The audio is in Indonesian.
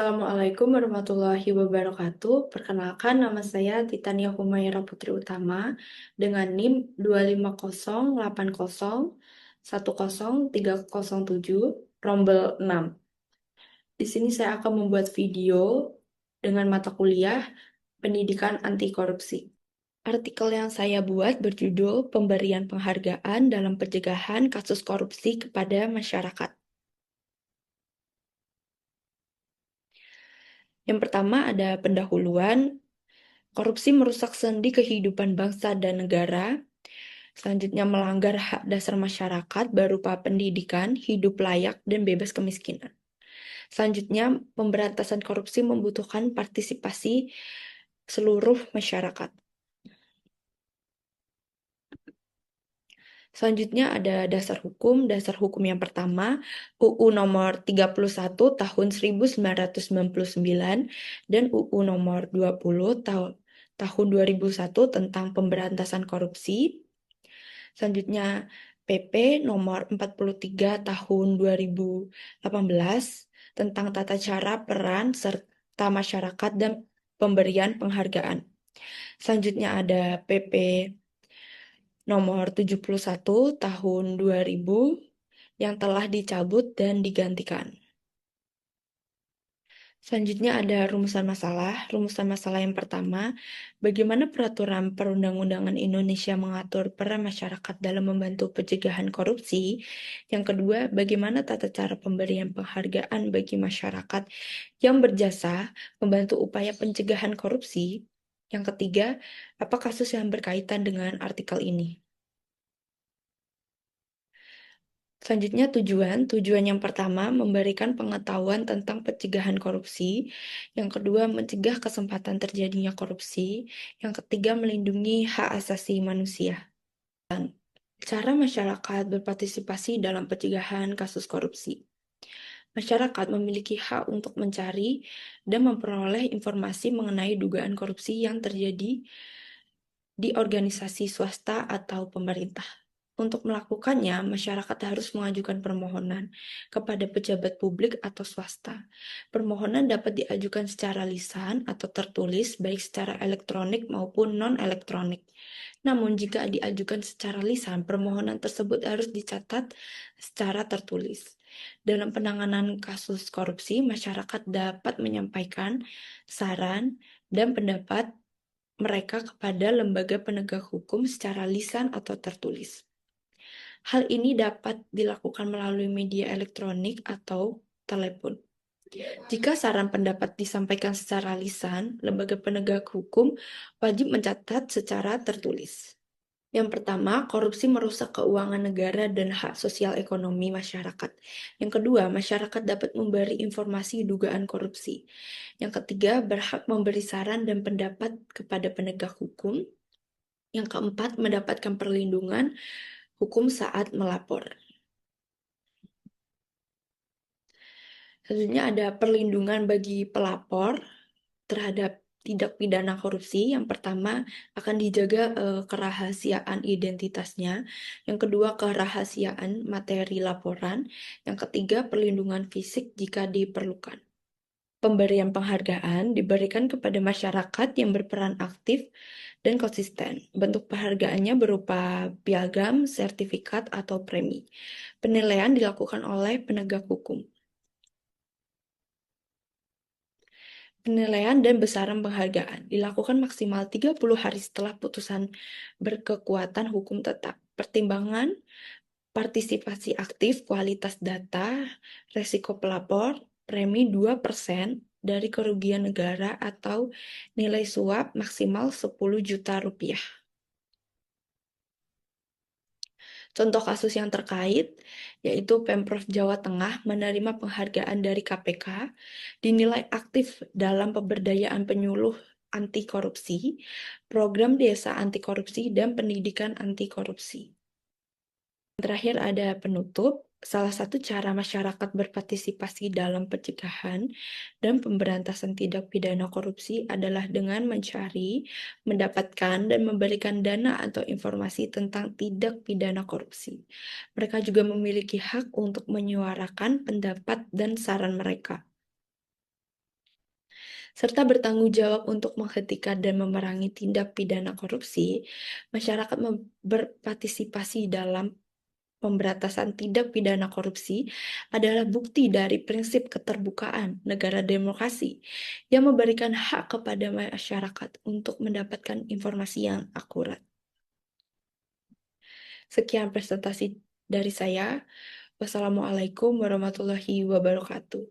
Assalamualaikum warahmatullahi wabarakatuh. Perkenalkan, nama saya Titania Humaira Putri Utama dengan NIM 25080100307 rombel 6. Di sini saya akan membuat video dengan mata kuliah Pendidikan Anti Korupsi. Artikel yang saya buat berjudul Pemberian Penghargaan dalam Pencegahan Kasus Korupsi kepada Masyarakat. Yang pertama ada pendahuluan. Korupsi merusak sendi kehidupan bangsa dan negara. Selanjutnya melanggar hak dasar masyarakat berupa pendidikan, hidup layak, dan bebas kemiskinan. Selanjutnya, pemberantasan korupsi membutuhkan partisipasi seluruh masyarakat. Selanjutnya ada dasar hukum. Dasar hukum yang pertama, UU nomor 31 tahun 1999 dan UU nomor 20 tahun 2001 tentang pemberantasan korupsi. Selanjutnya PP nomor 43 tahun 2018 tentang tata cara peran serta masyarakat dan pemberian penghargaan. Selanjutnya ada PP nomor 71 tahun 2000 yang telah dicabut dan digantikan. Selanjutnya ada rumusan masalah. Rumusan masalah yang pertama, bagaimana peraturan perundang-undangan Indonesia mengatur peran masyarakat dalam membantu pencegahan korupsi. Yang kedua, bagaimana tata cara pemberian penghargaan bagi masyarakat yang berjasa membantu upaya pencegahan korupsi. Yang ketiga, apa kasus yang berkaitan dengan artikel ini. Selanjutnya tujuan yang pertama memberikan pengetahuan tentang pencegahan korupsi, yang kedua mencegah kesempatan terjadinya korupsi, yang ketiga melindungi hak asasi manusia. Cara masyarakat berpartisipasi dalam pencegahan kasus korupsi. Masyarakat memiliki hak untuk mencari dan memperoleh informasi mengenai dugaan korupsi yang terjadi di organisasi swasta atau pemerintah. Untuk melakukannya, masyarakat harus mengajukan permohonan kepada pejabat publik atau swasta. Permohonan dapat diajukan secara lisan atau tertulis, baik secara elektronik maupun non-elektronik. Namun, jika diajukan secara lisan, permohonan tersebut harus dicatat secara tertulis. Dalam penanganan kasus korupsi, masyarakat dapat menyampaikan saran dan pendapat mereka kepada lembaga penegak hukum secara lisan atau tertulis. Hal ini dapat dilakukan melalui media elektronik atau telepon. Jika saran pendapat disampaikan secara lisan, lembaga penegak hukum wajib mencatat secara tertulis. Yang pertama, korupsi merusak keuangan negara dan hak sosial ekonomi masyarakat. Yang kedua, masyarakat dapat memberi informasi dugaan korupsi. Yang ketiga, berhak memberi saran dan pendapat kepada penegak hukum. Yang keempat, mendapatkan perlindungan hukum saat melapor. Selanjutnya ada perlindungan bagi pelapor terhadap tindak pidana korupsi. Yang pertama akan dijaga kerahasiaan identitasnya. Yang kedua kerahasiaan materi laporan. Yang ketiga perlindungan fisik jika diperlukan. Pemberian penghargaan diberikan kepada masyarakat yang berperan aktif dan konsisten. Bentuk penghargaannya berupa piagam, sertifikat, atau premi. Penilaian dilakukan oleh penegak hukum. Penilaian dan besaran penghargaan dilakukan maksimal 30 hari setelah putusan berkekuatan hukum tetap. Pertimbangan, partisipasi aktif, kualitas data, resiko pelapor, premi 2% dari kerugian negara atau nilai suap maksimal 10 juta rupiah. Contoh kasus yang terkait yaitu Pemprov Jawa Tengah menerima penghargaan dari KPK dinilai aktif dalam pemberdayaan penyuluh anti korupsi, program desa anti korupsi, dan pendidikan anti korupsi. Terakhir ada penutup. Salah satu cara masyarakat berpartisipasi dalam pencegahan dan pemberantasan tindak pidana korupsi adalah dengan mencari, mendapatkan, dan memberikan dana atau informasi tentang tindak pidana korupsi. Mereka juga memiliki hak untuk menyuarakan pendapat dan saran mereka. serta bertanggung jawab untuk menghentikan dan memerangi tindak pidana korupsi, masyarakat berpartisipasi dalam pemberantasan tindak pidana korupsi adalah bukti dari prinsip keterbukaan negara demokrasi yang memberikan hak kepada masyarakat untuk mendapatkan informasi yang akurat. Sekian presentasi dari saya. Wassalamualaikum warahmatullahi wabarakatuh.